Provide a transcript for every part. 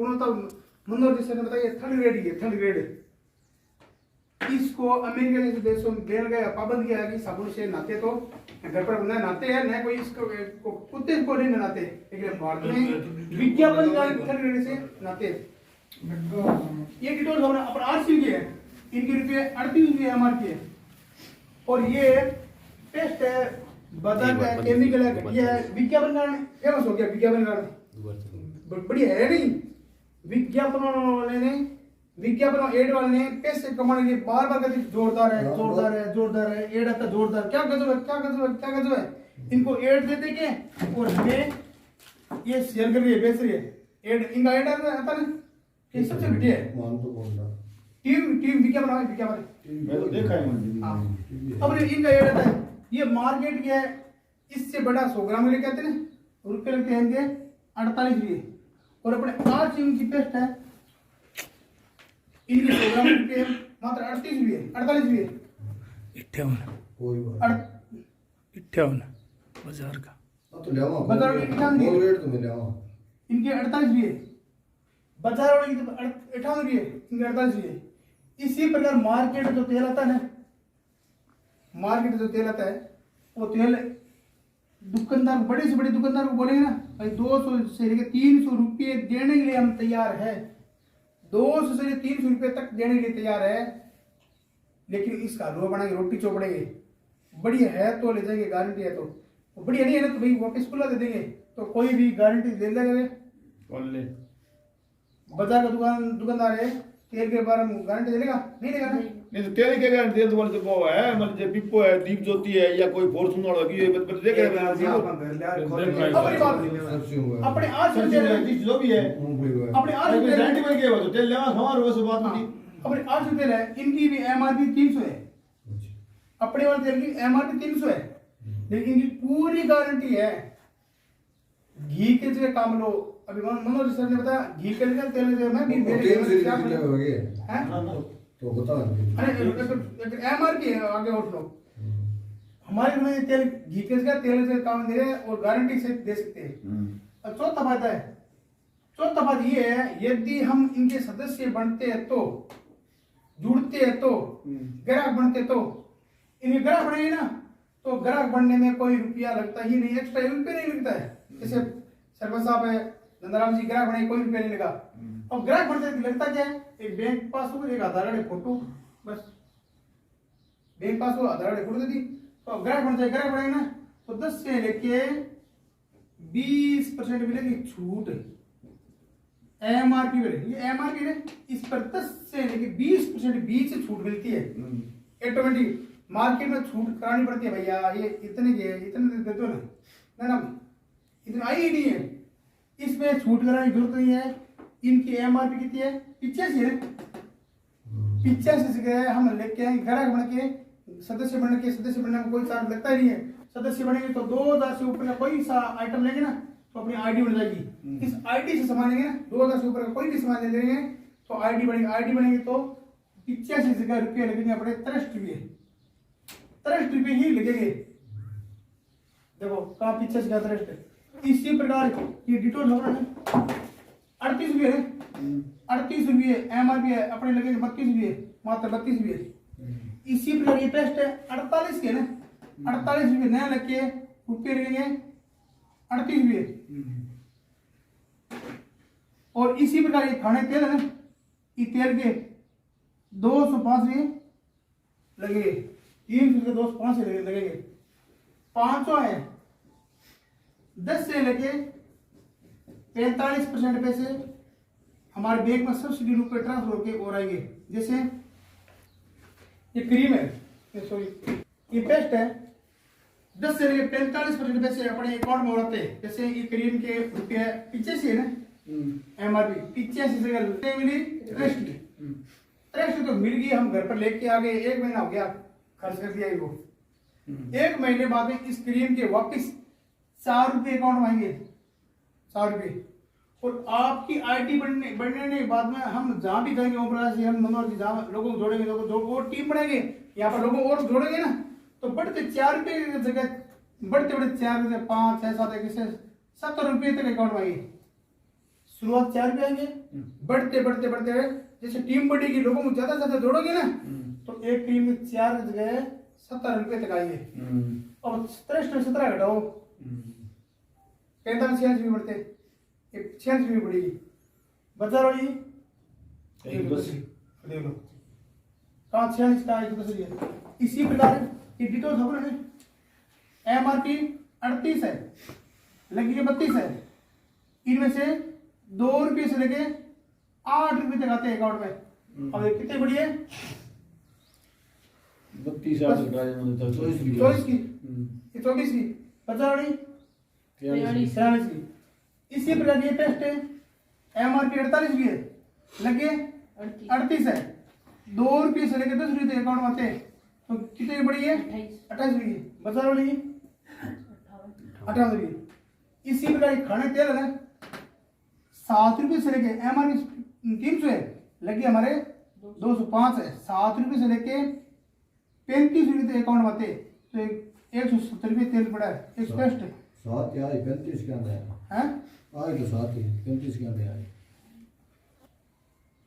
पूर्णतः मनोहर जी सर ने बताया थर्ड ग्रेड ही है, थर्ड ग्रेड। इसको अमेरिका जैसे देशों में बैन गया, पाबंद किया कि साबुन से नहाते तो घर पर न नहाते हैं, न कोई इसको कुत्ते को नहीं नहाते, लेकिन भारत में विज्ञापन थर्ड ग्रेड से नहाते। ये डिटोल होना अपन आरसी की है, इनके रुपये 38 एमआरपी है। और ये टेस्ट है, बाजार का केमिकल है, ये विज्ञापन कारण फेमस हो गया, विज्ञापन कारण बढ़िया है नहीं। विज्ञापन वाले ने, विज्ञापन एड वाले ने पैसे कमाने के लिए बार बार कहते जोरदार है, जोरदार है, जोरदार है, एड आता जोरदार, क्या गजब है, क्या गजब है, क्या गजब है। इनको एड दे दे के और हमें ये शेयर कर रही है, बेच रही है। एड इनका एड आता ना, ये सबसे घटिया है। टीम विज्ञापन है, विज्ञापन मैं तो देखा है मंडी। अब इनका एड आता है, ये मार्केट क्या है, इससे बड़ा 100 ग्राम लेके आते हैं रुपये लगते हैं इनके 48 रुपये। और अपने आज इनकी पेस्ट है, इनके 100 ग्राम रुपये मात्र 38 रुपये, 48 रुपये, 58 बाजार का बाजार में इनके 48 रुपये, बाजार वाले की 58 रुपये, इनके 48 रुपये। इसी प्रकार मार्केट जो तेल आता है ना, मार्केट जो तेल आता है, वो तेल दुकानदार, बड़े से बड़े दुकानदार को बोलेंगे ना भाई 200 से लेकर 300 रुपये देने के लिए हम तैयार है, 200 से 300 रुपये तक देने के लिए तैयार है, लेकिन इसका हलवा बनाएंगे, रोटी चोपड़ेंगे, बढ़िया है तो ले जाएंगे, गारंटी है तो, बढ़िया नहीं है ना तो भाई वापस खुला दे देंगे। तो कोई भी गारंटी ले लेगा, बाजार का दुकानदार है, तेल के बारे में गारंटी देगा नहीं देगा ना? नहीं तो तेल के गारंटी तो बोले तो वो है, मतलब जो पिप्पो है, दीप ज्योति है या कोई फॉर्च्यूनर होगी, ये बत देख रहे हैं अपने आज जो भी है अपने आज गारंटी में क्या हो तो तेल लेवा हमारे वैसे बात नहीं। अपने 800 तेल है, इनकी भी एमआरपी 300 है, अपने वाले तेल की एमआरपी 300 है, लेकिन इनकी पूरी गारंटी है। घी के जगह काम लो, अभी मनोज सर ने बताया घी के लिए तेल में भी तो बता एमआरपी है, आगे उठ लो। हमारे में तेल घी के जगह तेल से काम दे रहे हैं और गारंटी से दे सकते हैं। चौथा फायदा है, चौथा बात ये है, यदि हम इनके सदस्य बनते हैं तो, जुड़ते हैं तो, ग्राहक बनते तो, इनके ग्राहक बनेंगे ना तो ग्राहक बनने में कोई रुपया लगता ही नहीं, एक्स्ट्रा रुपया नहीं लगता है। जैसे सरपंच साहब है, नंदराम जी ग्राहक बने, कोई रुपया नहीं लगा। अब ग्राहक बनते लगता क्या है, एक बैंक पासबुक, एक आधार कार्ड, फोटो, बस बैंक पासबुक, आधार कार्ड, फोटो दे दी तो ग्राहक बन जाए। ग्राहक बनेगा ना तो 10 से लेके 20% मिलेगी छूट, एमआरपी पे। ये एमआरपी है, इस पर 10 से लेके 20% बीच से छूट मिलती है। ऑटोमेटिक मार्केट में छूट करानी पड़ती है, भैया ये इतने के इतने दे दो ना, इतना आई नहीं है, इसमें छूट कराने की जरूरत नहीं है। इनकी एमआरपी कितनी है, 85 है, 85 से हम लेके आए, ग्राहक बन के सदस्य बनने में कोई चार्ज लगता ही नहीं है। सदस्य बनेंगे तो 2000 से ऊपर का कोई सा आइटम लेंगे ना तो अपनी आईडी बन जाएगी। इस आईडी से सामान लेंगे ना, 2000 से ऊपर का कोई भी सामान ले लेंगे तो आईडी बनेगी। आईडी बनेगी तो 85 जगह रुपये लगेंगे अपने 63 रुपये, 63 रुपये ही लगेंगे। देखो कहाँ 85 का 63। इसी प्रकार ये डिटोल होगा ना 38 रुपये है, 38 रुपये एमआरपी है, अपने लगेंगे 32 रुपये, मात्र 32 रुपये। इसी प्रकार ये पेस्ट है 48 के ना, 48 रुपये नया लग के रुपये लगेंगे 38 रुपये। और इसी प्रकार ये खाने तेल है ना, ये तेल के 205 रुपये लगेंगे, 300 के 205 लगेंगे। 500 है, 10 से लेके 45% पैसे हमारे बैंक में सब्सिडी रूप में ट्रांसफर होके और आएंगे। जैसे ये क्रीम है, सॉरी ये पेस्ट है, 10 से लेके 45% पैसे अपने अकाउंट में उड़ाते हैं। जैसे ये क्रीम के रुपये 85 है ना एमआरपी, 85 से मिली 63 तो मिल गई, हम घर पर लेके आ गए, 1 महीना हो गया खर्च कर दिया वो। 1 महीने बाद में इस क्रीम के वापस 4 रुपये अकाउंट में आएंगे, 4 रुपये। और आपकी आईडी बनने के बाद में हम जहां भी जाएंगे ओपरा से, हम मनोहर जी जहां लोगों को जोड़ेंगे, लोगों को और टीम बनाएंगे, यहाँ पर लोगों और जोड़ेंगे ना तो बढ़ते 4 रुपये की जगह बढ़ते 4 रुपये 5 6 7 7 रुपये तक अकाउंट में आएंगे। शुरुआत 4 रुपये आएंगे, बढ़ते बढ़ते बढ़ते जैसे टीम बढ़ेगी, लोगों को ज्यादा से ज्यादा जोड़ोगे ना, तो एक टीम में 4 की जगह 17 रुपये तक आएंगे। और 17 घटाओ, 45 46 भी बढ़ते, 46 भी बढ़ेगी। बाजार वाली देख लो कहाँ 46 का 110 है। इसी प्रकार ये डिटो खबर है, MRP 38 है, लगी है 32 है, इनमें से 2 रुपये से लेके 8 रुपये तक आते हैं अकाउंट में। अब ये कितने बड़ी है? 32 24 की, ये 24 की, 50 43 की। इसी प्रकार ये टेस्ट है, MRP 48 की है, लगे 38 है, 2 रुपये से लेके 10 रुपये तक अकाउंट में आते हैं, तो कितने की बड़ी है? 28 की। बाजार वाली 58 की। इसी प्रकार खाने तेल है 7 रुपये से लेके MRP 300 है, लगे हमारे 205 है, 7 रुपये से लेके 35 रुपये तक अकाउंट में आते हैं, तो 170 रुपये तेल पड़ा है। एक टेस्ट 7 यार 35 के अंदर है, आए तो 7 ही 35 के अंदर आए।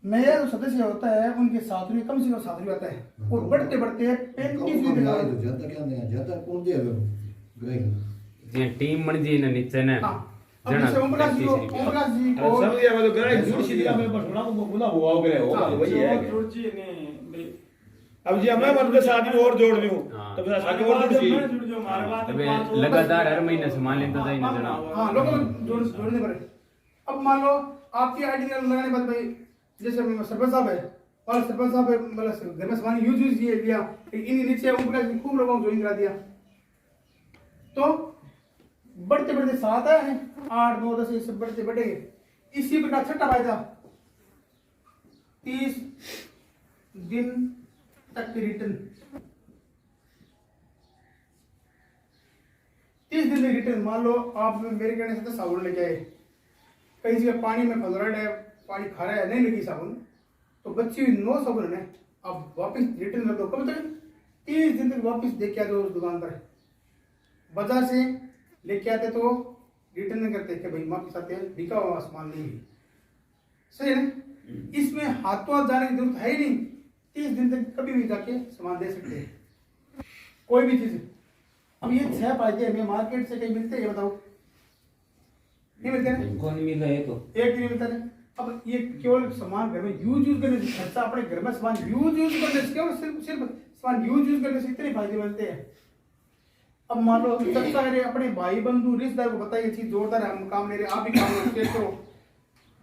नया जो सदस्य होता है उनके 7 रुपये कम से कम 7 रुपये आता है, और बढ़ते बढ़ते 35 रुपये आए तो ज्यादा क्या अंदर ज्यादा कौन दिया ग्राहक जे टीम बन जी ने नीचे ने अब जैसे ओमप्रकाश जी को समझ गया मैं तो कह रहा हूं जुड़ दिया मैं बस बोला हुआ हो गया होगा तो वही है। अब जी मैं मतलब शादी और जोड़ रही हूं हाँ। तो शादी और जोड़ दी अबे लगातार हर महीने सामान लेता जाए ना जना। हाँ लोगों को जोड़ने पड़े। अब मान लो आपकी आईडी लगाने के बाद भाई जैसे सरपंच साहब है और सरपंच साहब मतलब घर में सामान यूज लिया, इन नीचे ओमप्रकाश खूब लोगों को ज्वाइन करा दिया, तो बढ़ते बढ़ते 7 आए हैं, 8 9 10 ये सब बढ़ते बढ़ेंगे। इसी प्रकार छठा फायदा 30 दिन तक की रिटर्न, 30 दिन की रिटर्न। मान लो आप मेरे कहने से तो साबुन लेके आए, कहीं से पानी में फलरड है, पानी खा रहा है, नहीं लगी साबुन, तो बच्ची 9 साबुन है, अब वापस रिटर्न कर दो। कब तक? 30 दिन तक वापस दे के आ दो उस दुकान पर। बाजार से लेके आते तो रिटर्न नहीं करते कि भाई वापस आते हैं बिका हुआ सामान नहीं है, सही है ना? इसमें हाथों हाथ जाने की जरूरत है ही नहीं, 30 दिन तक कभी भी जाके सामान दे सकते हैं कोई भी चीज। अब ये 6 फायदे हमें मार्केट से कहीं मिलते हैं बताओ? नहीं मिलते हैं, इनको नहीं मिला है तो एक नहीं मिलता है। अब ये केवल सामान घर में यूज करने से खर्चा, अपने घर में सामान यूज करने से केवल सिर्फ सामान यूज करने से इतने फायदे मिलते हैं। अब मान लो चर्चा करें अपने भाई बंधु रिश्तेदार को बताइए चीज जोरदार है, हम काम ले रहे, आप भी काम करते हो,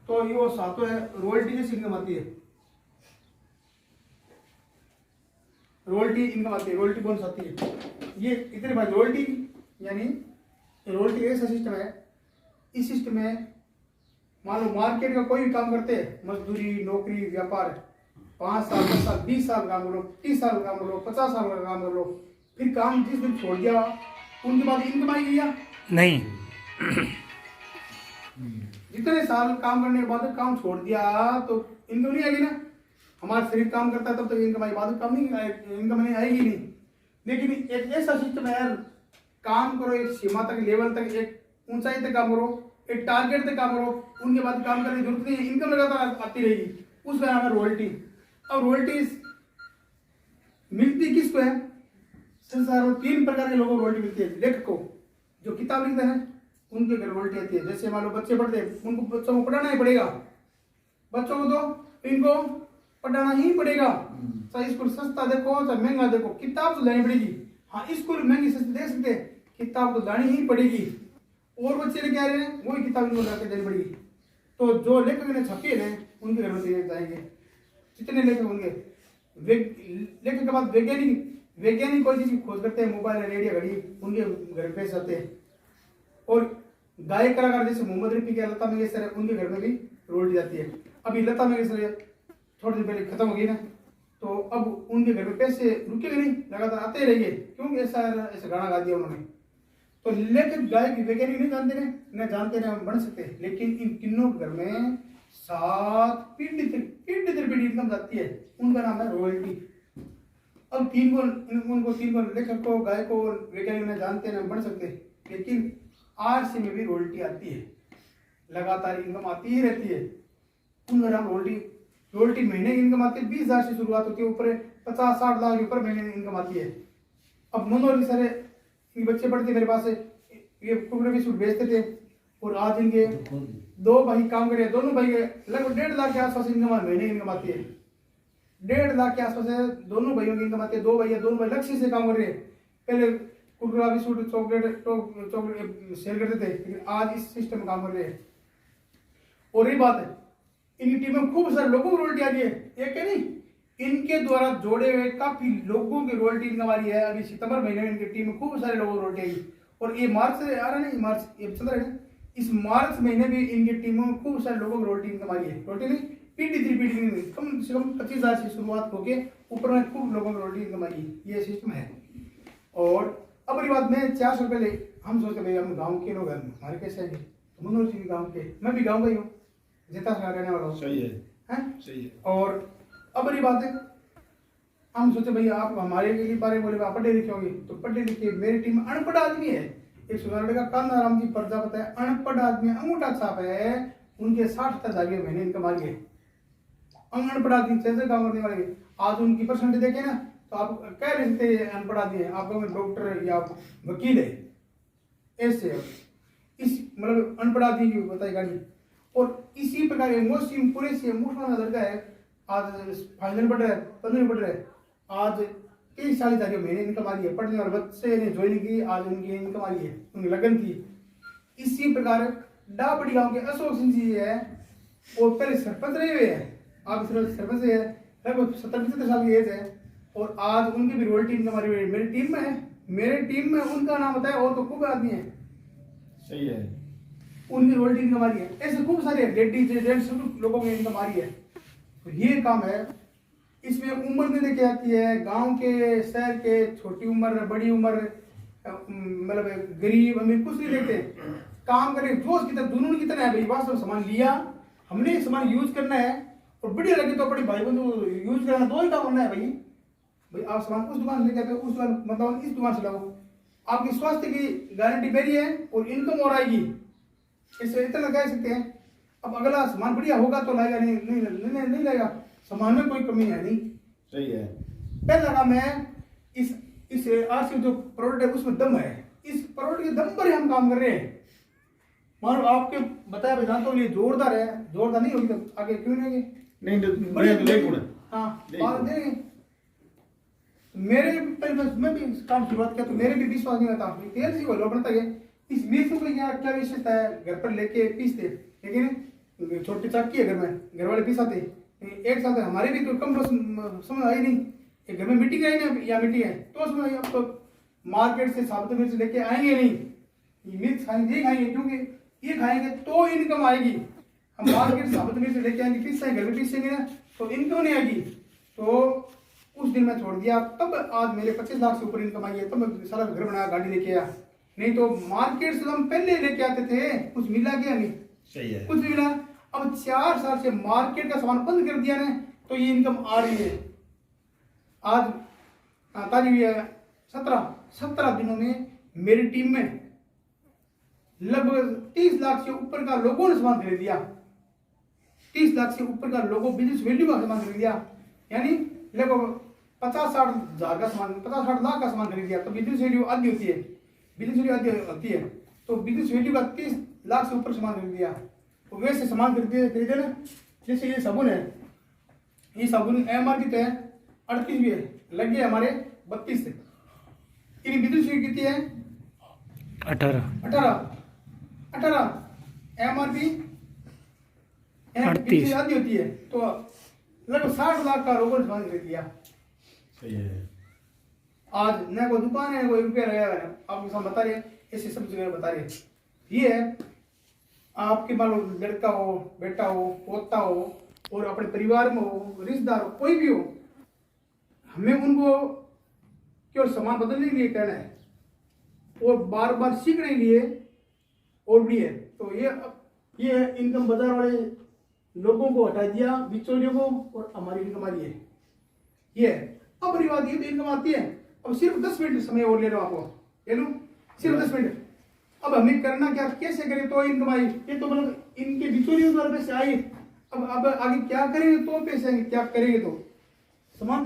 तो ये वो सातों है रॉयल्टी जैसी इनकम आती है, रॉयल्टी इनकम आती है, रॉयल्टी बोनस आती है। ये इतने भाई रॉयल्टी यानी रॉयल्टी ऐसा सिस्टम है, इस सिस्टम में मान लो मार्केट का कोई भी काम करते हैं, मजदूरी नौकरी व्यापार, 5 साल 10 साल 20 साल काम करो, 30 साल काम करो, 50 साल का काम कर लो, फिर काम जिस दिन छोड़ दिया उनके बाद इनकम आई गई या नहीं? जितने साल काम करने के बाद काम छोड़ दिया तो इनकम नहीं आएगी ना। हमारा शरीर काम करता है तब तक इनकम आई, बाद काम नहीं इनकम नहीं आएगी नहीं। लेकिन एक ऐसा सिस्टम है यार, काम करो एक सीमा तक, लेवल तक, एक ऊंचाई तक काम करो, एक टारगेट तक काम करो, उनके बाद काम करने की जरूरत नहीं है, इनकम लगातार आती रहेगी, उसका नाम है रॉयल्टी। अब रॉयल्टी मिलती किसको है? संसार में 3 प्रकार के लोगों को रॉयल्टी मिलती है। लेखक को जो किताब लिखते हैं उनके घर रॉयल्टी आती है। जैसे मान लो बच्चे पढ़ते हैं, उनको बच्चों को पढ़ाना ही पड़ेगा, बच्चों को तो इनको पढ़ाना ही पड़ेगा, चाहे स्कूल सस्ता देखो चाहे महंगा देखो, किताब तो लेनी पड़ेगी। हाँ स्कूल महंगी सस्ती दे सकते, किताब तो लानी ही पड़ेगी। और बच्चे लेके आ रहे हैं वही किताब इनको लाके देनी पड़ेगी। तो जो लेखक ने छपी है उनके घर में दिए जाएंगे। जितने लेखक होंगे, लेखक के बाद वैज्ञानिक कोई चीज की खोज करते हैं, मोबाइल रेडियो घड़ी, उनके घर पे जाते हैं। और गायक कलाकार जैसे मोहम्मद रफी के, लता मंगेशकर है, उनके घर में भी रॉयल्टी जाती है। अभी लता मंगेशकर थोड़े दिन पहले खत्म हो गई ना, तो अब उनके घर में पैसे रुकेंगे नहीं, लगातार आते रहेंगे, क्योंकि ऐसा गाना गा दिया उन्होंने। तो लेखक गायक वैज्ञानिक नहीं जानते न जानते न बन सकते, लेकिन इन तीनों घर में 7 पीढ़ी इनकम जाती है, उनका नाम है रॉयल्टी। अब 3 को लेखक को, गायक को, वैज्ञानिक न जानते न बन सकते, लेकिन आरसी में भी रॉयल्टी आती है। लगातार इनकम आती ही रहती है। उन अगर हम रोल्टी महीने की इनकम आती है 20,000 से शुरुआत होती है, ऊपर 50-60 लाख के ऊपर महीने इनकम आती है। अब मनोहर सारे बच्चे पढ़ते मेरे पास ये कुकड़े बिस्कुट बेचते थे और आज इनके दो भाई काम कर रहे हैं, दोनों भाई लगभग 1.5 लाख के आसपास इनकम महीने इनकम आती है। 1.5 लाख के आसपास है दोनों भाइयों की इनकम आती है। दोनों भाई लक्ष्य से काम कर रहे हैं। पहले कुरकुरा बिस्कुट चॉकलेट सेल करते थे, लेकिन आज इस सिस्टम में काम कर रहे हैं। और ये बात है इनकी टीम में खूब सारे लोगों को रॉयल्टी आ रही है, एक है नहीं, इनके द्वारा जोड़े हुए काफी लोगों की रॉयल्टी इनकम आ रही है। अभी सितंबर महीने में इनकी टीम में खूब सारे लोगों को रॉयल्टी आई और ये मार्च से आ रहा है, नहीं मार्च ये चल रहा है, इस मार्च महीने भी इनकी टीमों में खूब सारे लोगों को रॉयल्टी इनकम आई है। रॉयल्टी नहीं पीटी कम से कम 25,000 से शुरुआत होके ऊपर में खूब लोगों को रॉयल्टी इनकम आई है। ये सिस्टम है। और अब ये बात में 400 रुपये ले हम सोचते भाई हम गाँव के लोग हैं, हमारे कैसे हैं, मनोहर जी भी गाँव के, मैं भी गाँव का ही हूँ, जेता से रहने वाला हूँ। सही है, हैं? सही है। और अब बड़ी बात है हम सोचे भैया आप हमारे के लिए बारे बोले आप पढ़े लिखे होंगे, तो पढ़े लिखे मेरी टीम में अनपढ़ आदमी है। एक सुनारगढ़ का कान्हाराम जी प्रजापति है, अनपढ़ आदमी अंगूठा छाप है, उनके 60-70 महीने इनकम आ गए। अनपढ़ आदमी कैसे काम करने वाले, आज उनकी परसेंटेज देखे ना तो आप कह रहे थे अनपढ़ आदमी है, आप डॉक्टर या वकील है, ऐसे इस मतलब अनपढ़ आदमी की बताई गाड़ी। और इसी प्रकार मुस्लिम पूरे से मुसलमान लड़का है, आज फाइनल पढ़ रहा है, 15 पढ़ रहा है, आज 30-40 महीने इनकम आ रही है। पढ़ने वाले बच्चे ने ज्वाइन की, आज उनकी इनकम आ रही है, उनकी लगन थी। इसी प्रकार डाबड़ी गांव के अशोक सिंह जी है, वो पहले सरपंच रहे हुए हैं, आप सरपंच है, लगभग 70-75 साल की एज है, और आज उनकी भी रॉयल्टी इनकम आ रही है। मेरी टीम में है, मेरे टीम में उनका नाम बताया और तो खूब आदमी है, सही है, उनकी रॉयल्टी इनकम आ रही है। ऐसे खूब सारे लेडीज जेंट्स लोगों की इनकम आ रही है। तो ये काम है, इसमें उम्र नहीं देखी जाती है, गांव के शहर के, छोटी उम्र बड़ी उम्र, मतलब गरीब अमीर कुछ नहीं देखते, काम करें जोश कितना जुनून कितना है भाई, वास्तव सामान लिया हमने, सामान यूज करना है और बढ़िया लगे तो अपनी भाई बंधु यूज करना, दो ही काम करना है भाई। आप सामान उस दुकान से लेके आते हो, उस दुकान मतलब इस दुकान से लाओ, आपकी स्वास्थ्य की गारंटी मेरी है और इनकम और आएगी, इससे इतना कह सकते हैं। अब अगला सामान बढ़िया होगा तो लाएगा, नहीं लाएगा, सामान में कोई कमी है नहीं। सही है। पहला काम है इस आज के जो प्रोडक्ट है उसमें दम है, इस प्रोडक्ट के दम पर ही हम काम कर रहे हैं। मानो आपके बताया वेदांत तो ये जोरदार है, जोरदार नहीं होगी तो आगे क्यों नहीं नहीं हाँ बात देंगे। मैं भी काम शुरुआत किया तो मेरे भी विश्वास नहीं आता, तेल सी बोलो बनता है इस मिर्च को क्या विशेषता है, घर पर लेके पीसते, लेकिन छोटी चाकी है घर में, घर वाले पीसाते, एक साथ हमारे भी तो कम समझ आई नहीं, एक घर में मिट्टी का है ना या मिट्टी है तो समझ आई। अब तो मार्केट से साबुत मिर्च लेके आएंगे नहीं, ये मिर्च खाएंगे क्योंकि ये खाएंगे तो इनकम आएगी। हम मार्केट से साबुत मिर्च लेके आएंगे, पीसेंगे घर में पीसेंगे ना तो इनकम नहीं आएगी। तो उस दिन मैं छोड़ दिया, तब आज मेरे 25 लाख से ऊपर इनकम आई है, तब मैं सारा घर बनाया, गाड़ी लेके आया। नहीं तो मार्केट से हम पहले लेके आते थे, कुछ मिला क्या नहीं, सही है, कुछ नहीं मिला। अब 4 साल से मार्केट का सामान बंद कर दिया ने तो ये इनकम आ रही है। आज तारीख है 17 दिनों में मेरी टीम में लगभग 30 लाख से ऊपर का लोगों ने सामान खरीद लिया, 30 लाख से ऊपर का लोगों बिजनेस वैल्यू का सामान खरीद लिया, यानी लगभग 50-60 हजार का सामान, 50-60 लाख का सामान खरीद लिया। तो बिजनेस वैल्यू आधी होती है, बिजनेस वैल्यू आधी होती है, तो बिजनेस वैल्यू का 30 लाख से ऊपर सामान खरीद लिया। तो वैसे सामान खरीदे ना, जैसे ये साबुन है, ये साबुन MRP तो है 38 भी है, लग गया हमारे 32 से, इनकी बिजनेस वैल्यू कितनी है 18 MRP 38 आधी होती है, तो लगभग 60 लाख का रोबोट सामान खरीद लिया। सही है। आज न कोई दुकान है, कोई रुपया लगाया है, आपके साथ बता रहे ऐसे सब जगह बता रहे। ये है आपके मान लो लड़का हो, बेटा हो, पोता हो और अपने परिवार में हो, रिश्तेदार हो, कोई भी हो, हमें उनको केवल सामान बदलने के लिए कहना है और बार बार सीखने के लिए और भी है। तो ये इनकम बाजार वाले लोगों को हटा दिया, बिचौलियों को, और हमारी इनकम आ रही है। ये अब बड़ी बात ये तो इनकम आती है। अब सिर्फ 10 मिनट समय और ले लो, आपको ले लो सिर्फ 10 मिनट। अब हमें करना क्या, कैसे करें तो इनकम आई, ये तो मतलब इनके बिचौलियों द्वारा पैसे आए, अब आगे क्या करेंगे तो पैसे आएंगे, क्या करेंगे तो सामान